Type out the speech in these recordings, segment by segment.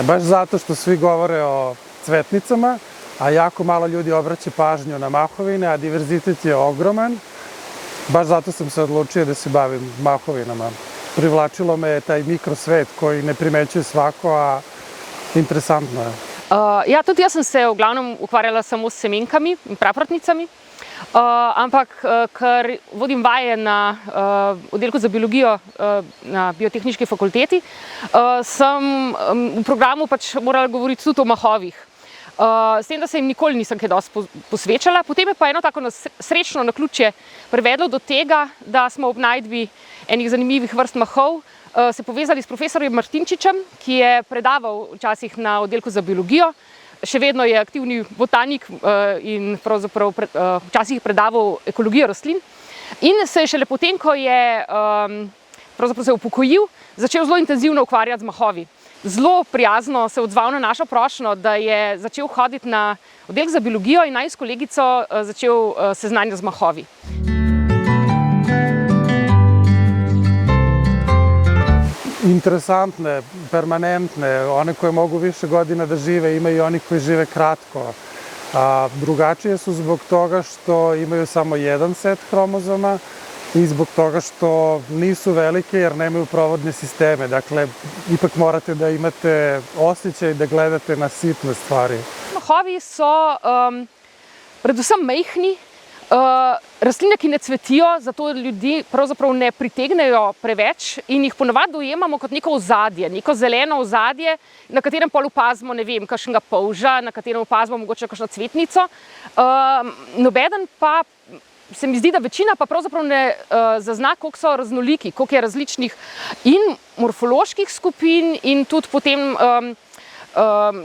Baš zato što svi govore o cvetnicama, a jako malo ljudi obraća pažnju na mahovine, a diverzitet je ogroman. Baš zato sam se odlučio da se bavim mahovinama. Privlačilo me je taj mikrosvet koji ne primećuje svako, a interesantno je. Ja, tudi jaz sem se v glavnem ukvarjala samo s semenkami in praprotnicami, ampak ker vodim vaje na oddelku za biologijo na Biotehniški fakulteti, sem v programu pač morala govoriti tudi o mahovih. S tem, da se jim nikoli nisem kaj dosti posvečala. Potem je pa eno tako srečno naključje privedlo do tega, da smo ob najdbi enih zanimivih vrst mahov se povezali s profesorjem Martinčičem, ki je predaval včasih na oddelku za biologijo. Še vedno je aktivni botanik in pravzaprav včasih predaval ekologijo rastlin. In se je šele potem, ko je pravzaprav se upokojil, začel zelo intenzivno ukvarjati z mahovi. Zelo prijazno se odzval na našo prošnjo, da je začel hoditi na oddelek za biologijo in naj s kolegico začel seznanjati z mahovi. Interesantne, permanentne, one koje mogu više godina da žive, ima i oni koji žive kratko. Drugačije su zbog toga što imaju samo jedan set hromozoma i zbog toga što nisu velike jer nemaju provodne sisteme. Dakle, ipak morate da imate osjećaj da gledate na sitne stvari. Mahovi so predvsem majhni, rastline, ki ne cvetijo, zato ljudi pravzaprav ne pritegnejo preveč in jih ponavadi dojemamo kot neko ozadje, neko zeleno ozadje, na katerem pol opazimo, ne vem, kakšnega polža, na katerem opazimo mogoče kakšno cvetnico. Nobeden pa, se mi zdi, da večina pa pravzaprav ne zazna, koliko so raznoliki, koliko je različnih in morfoloških skupin in tudi potem,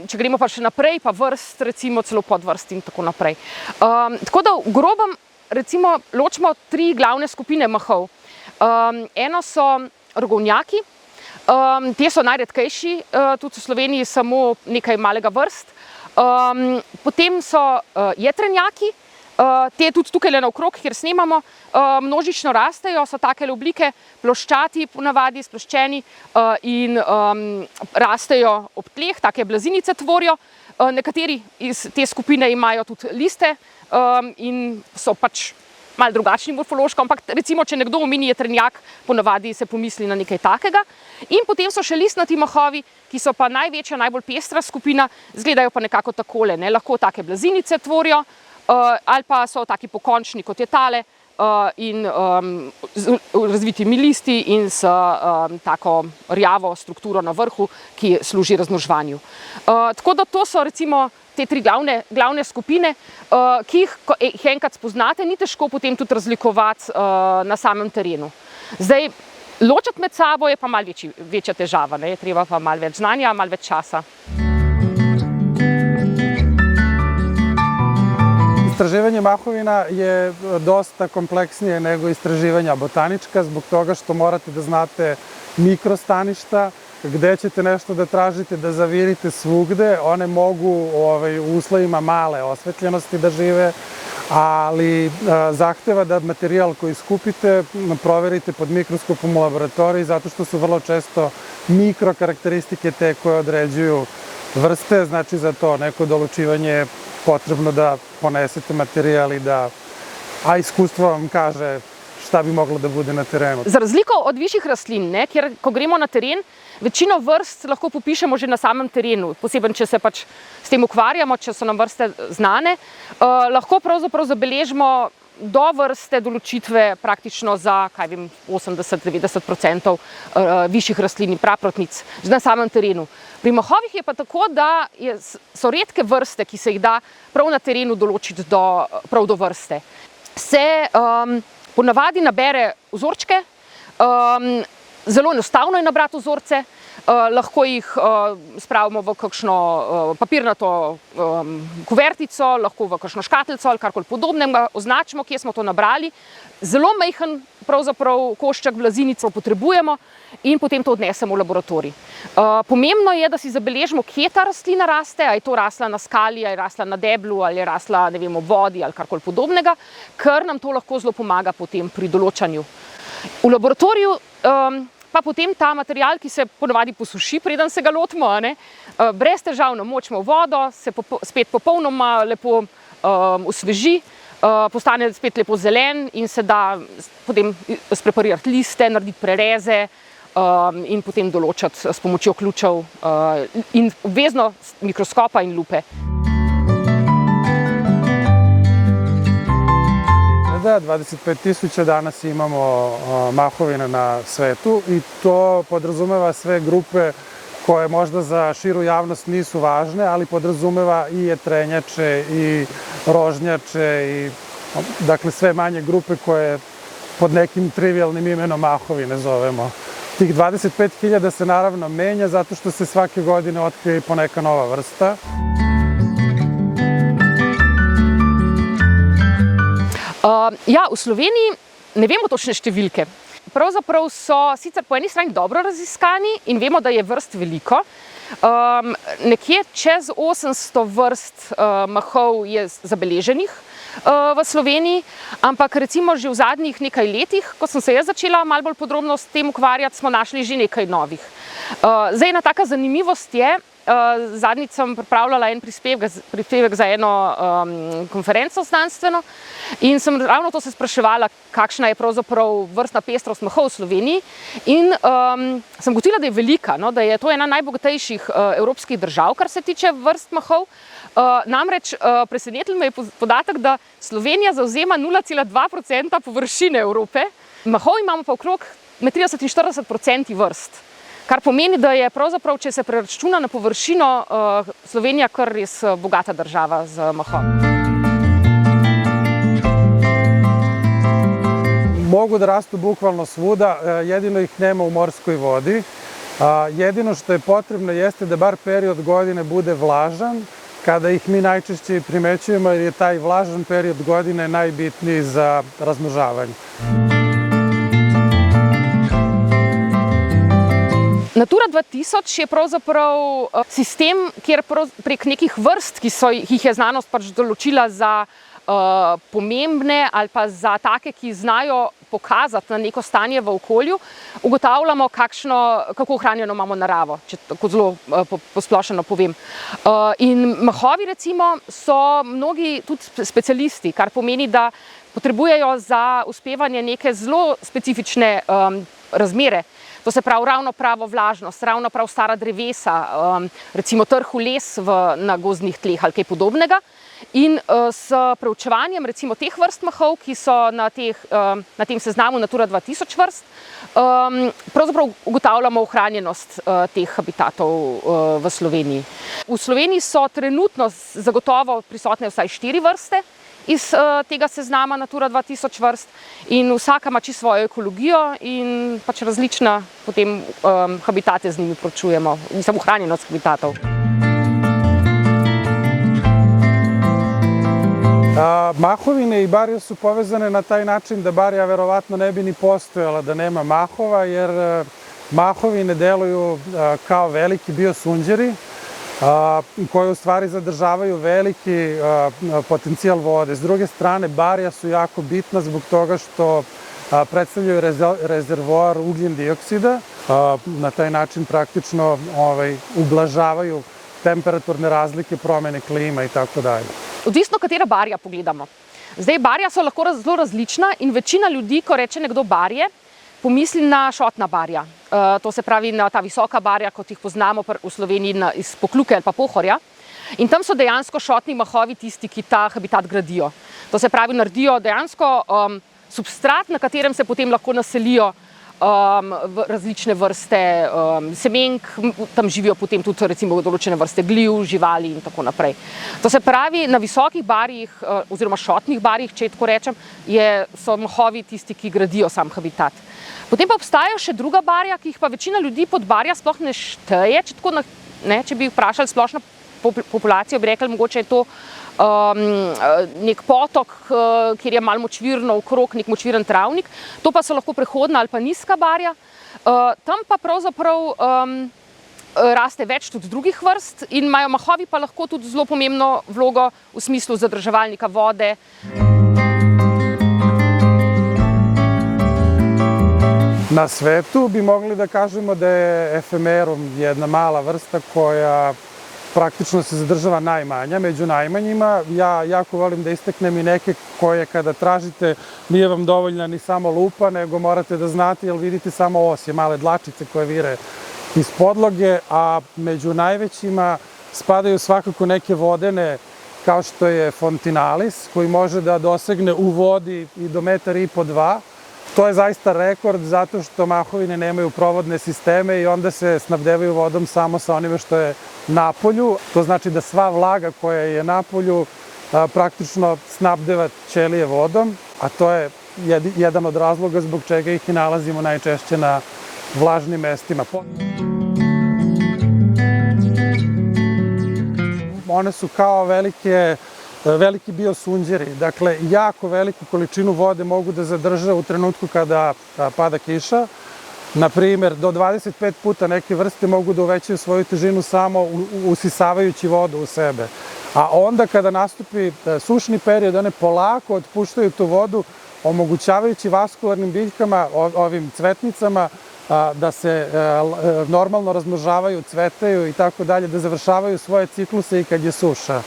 če gremo pa še naprej, pa vrst, recimo celo podvrst in tako naprej. Tako da v grobem, recimo, ločimo 3 glavne skupine mahov. Eno so rogovnjaki, te so najredkejši, tudi v Sloveniji samo nekaj malega vrst. Potem so jetrenjaki, te tudi tukaj naokrog, kjer snemamo, množično rastejo, so takele oblike, ploščati ponavadi, sploščeni in rastejo ob tleh, take blazinice tvorijo. Nekateri iz te skupine imajo tudi liste in so pač malo drugačni morfološko, ampak recimo, če nekdo omeni jetrenjak, ponavadi se pomisli na nekaj takega. In potem so še listnati mahovi, ki so pa največja, najbolj pestra skupina, izgledajo pa nekako takole, lahko take blazinice tvorijo, ali pa so taki pokončni, kot je tale, in z razvitimi listi in s tako rjavo strukturo na vrhu, ki služi razmnoževanju. Tako da to so recimo te 3 glavne skupine, ki jih enkrat spoznate, ni težko potem tudi razlikovati na samem terenu. Zdaj, ločiti med sabo je pa malo večja težava, je treba pa malo več znanja, malo več časa. Istraživanje mahovina je dosta kompleksnije nego istraživanja botanička zbog toga što morate da znate mikrostaništa, gde ćete nešto da tražite, da zavirite svugde. One mogu u uslovima male osvetljenosti da žive, ali zahteva da materijal koji skupite proverite pod mikroskopom u laboratoriji zato što su vrlo često mikrokarakteristike te koje određuju vrste, znači za to neko dolučivanje je potrebno da ponesete materijal i da, a iskustvo vam kaže šta bi moglo da bude na terenu. Za razliko od višjih rastlin, kjer ko gremo na teren, večino vrst lahko popišemo že na samem terenu, posebej če se pač s tem ukvarjamo, če so nam vrste znane, lahko pravzaprav zabeležimo do vrste določitve praktično za, 80–90% višjih rastlin in praprotnic na samem terenu. Pri mahovih je pa tako, da so redke vrste, ki se jih da prav na terenu določiti prav do vrste. Se ponavadi nabere vzorčke, zelo enostavno je nabrati vzorce, lahko jih spravimo v kakšno papirnato kuvertico, lahko v kakšno škatlico ali karkoli podobnega, označimo, kje smo to nabrali. Zelo majhen pravzaprav košček blazinico potrebujemo in potem to odnesemo v laboratorij. Pomembno je, da si zabeležimo, kje ta rastlina raste, ali je to rasla na skali, ali je rasla na deblu, ali je rasla, ne vem, v vodi ali karkoli podobnega, ker nam to lahko zelo pomaga potem pri določanju. V laboratoriju pa potem ta material, ki se ponavadi posuši, preden se ga lotimo, brez težav namočimo v vodo, se spet popolnoma lepo osveži, postane spet lepo zelen in se da potem spreparirati liste, narediti prereze in potem določati s pomočjo ključev in obvezno mikroskopa in lupe. Da, 25.000 danas imamo mahovina na svetu i to podrazumeva sve grupe koje možda za širu javnost nisu važne, ali podrazumeva i jetrenjače i rožnjače i dakle sve manje grupe koje pod nekim trivialnim imenom mahovine zovemo. Tih 25.000 se naravno menja zato što se svake godine otkrije i poneka nova vrsta. Ja, v Sloveniji ne vemo točne številke. Pravzaprav so sicer po eni strani dobro raziskani in vemo, da je vrst veliko. Nekje čez 800 vrst mahov je zabeleženih v Sloveniji, ampak recimo že v zadnjih nekaj letih, ko sem se jaz začela malo bolj podrobno s tem ukvarjati, smo našli že nekaj novih. Zdaj, ena taka zanimivost je, zadnjič sem pripravljala en prispevek za eno konferenco znanstveno in sem ravno to se spraševala, kakšna je pravzaprav vrstna pestrost mahov v Sloveniji in sem ugotovila, da je velika, da je to ena najbogatejših evropskih držav, kar se tiče vrst mahov. Namreč presenetil me je podatek, da Slovenija zavzema 0,2% površine Evrope, mahov imamo pa okrog med 30 in 40% vrst. Kar pomeni, da je pravzaprav, če se preračuna na površino, Slovenija kar res bogata država z mahom. Mogu da rastu bukvalno svuda, jedino ih nema u morskoj vodi. Jedino što je potrebno jeste da bar period godine bude vlažan, kada ih mi najčešće primećujemo jer je taj vlažan period godine najbitniji za razmnožavanje. Natura 2000 je pravzaprav sistem, kjer prek nekih vrst, ki jih je znanost pač določila za pomembne ali pa za take, ki znajo pokazati na neko stanje v okolju, ugotavljamo, kako ohranjeno imamo naravo, če tako zelo posplošeno povem. In mahovi recimo so mnogi tudi specialisti, kar pomeni, da potrebujejo za uspevanje neke zelo specifične razmere. To se pravi ravno pravo vlažnost, ravno prav stara drevesa, recimo trhu les na gozdnih tleh ali kaj podobnega. In s preučevanjem recimo teh vrst mahov, ki so na tem seznamu Natura 2000 vrst, pravzaprav ugotavljamo ohranjenost teh habitatov v Sloveniji. V Sloveniji so trenutno zagotovo prisotne vsaj 4 vrste iz tega seznama Natura 2000 vrst in vsaka ima čisto svojo ekologijo in pač različna potem habitate z njimi proučujemo, mislim ohranjenost habitatov. Mahovine i barje su povezane na taj način da barja verovatno ne bi ni postojala da nema mahova, jer mahovine deluju kao veliki biosunđeri koje u stvari zadržavaju veliki potencijal vode. S druge strane, barja su jako bitna zbog toga što predstavljaju rezervoar ugljen dioksida. Na taj način praktično ublažavaju temperaturne razlike, promene klima i tako dalje. Odvisno, katera barja pogledamo. Zdaj, barja so lahko zelo različna in večina ljudi, ko reče nekdo barje, pomisli na šotna barja. To se pravi na ta visoka barja, kot jih poznamo v Sloveniji iz Pokljuke ali pa Pohorja. In tam so dejansko šotni mahovi tisti, ki ta habitat gradijo. To se pravi, naredijo dejansko substrat, na katerem se potem lahko naselijo različne vrste semenk, tam živijo potem tudi recimo določene vrste gliv, živali in tako naprej. To se pravi, na visokih barjih oziroma šotnih barjih, če tako rečem, so mahovi tisti, ki gradijo sam habitat. Potem pa obstajajo še druga barja, ki jih pa večina ljudi pod barja sploh ne šteje, če bi vprašali splošno populacijo, bi rekli, mogoče je to nek potok, kjer je malo močvirno okrog, nek močviren travnik. To pa so lahko prehodna ali pa nizka barja. Tam pa pravzaprav raste več tudi drugih vrst in imajo mahovi pa lahko tudi zelo pomembno vlogo v smislu zadrževalnika vode. Na svetu bi mogli da kažemo da je efemerum jedna mala vrsta koja praktično se zadržava najmanja, među najmanjima. Ja jako volim da istaknem i neke koje kada tražite nije vam dovoljna ni samo lupa, nego morate da znate, jer vidite samo osje, male dlačice koje vire iz podloge, a među najvećima spadaju svakako neke vodene, kao što je Fontinalis, koji može da dosegne u vodi i do 1,5 m, 2 m. To je zaista rekord zato što mahovine nemaju provodne sisteme i onda se snabdevaju vodom samo sa onime što je napolju. To znači da sva vlaga koja je napolju praktično snabdeva ćelije vodom, a to je jedan od razloga zbog čega ih i nalazimo najčešće na vlažnim mestima. One su kao veliki biosunđeri, dakle jako veliku količinu vode mogu da zadrže u trenutku kada pada kiša. Na primer, do 25 puta neke vrste mogu da uvećaju svoju težinu samo usisavajući vodu u sebe. A onda kada nastupi sušni period, one polako otpuštaju tu vodu, omogućavajući vaskularnim biljkama, ovim cvetnicama, da se normalno razmnožavaju, cvetaju i tako dalje, da završavaju svoje cikluse i kad je suša.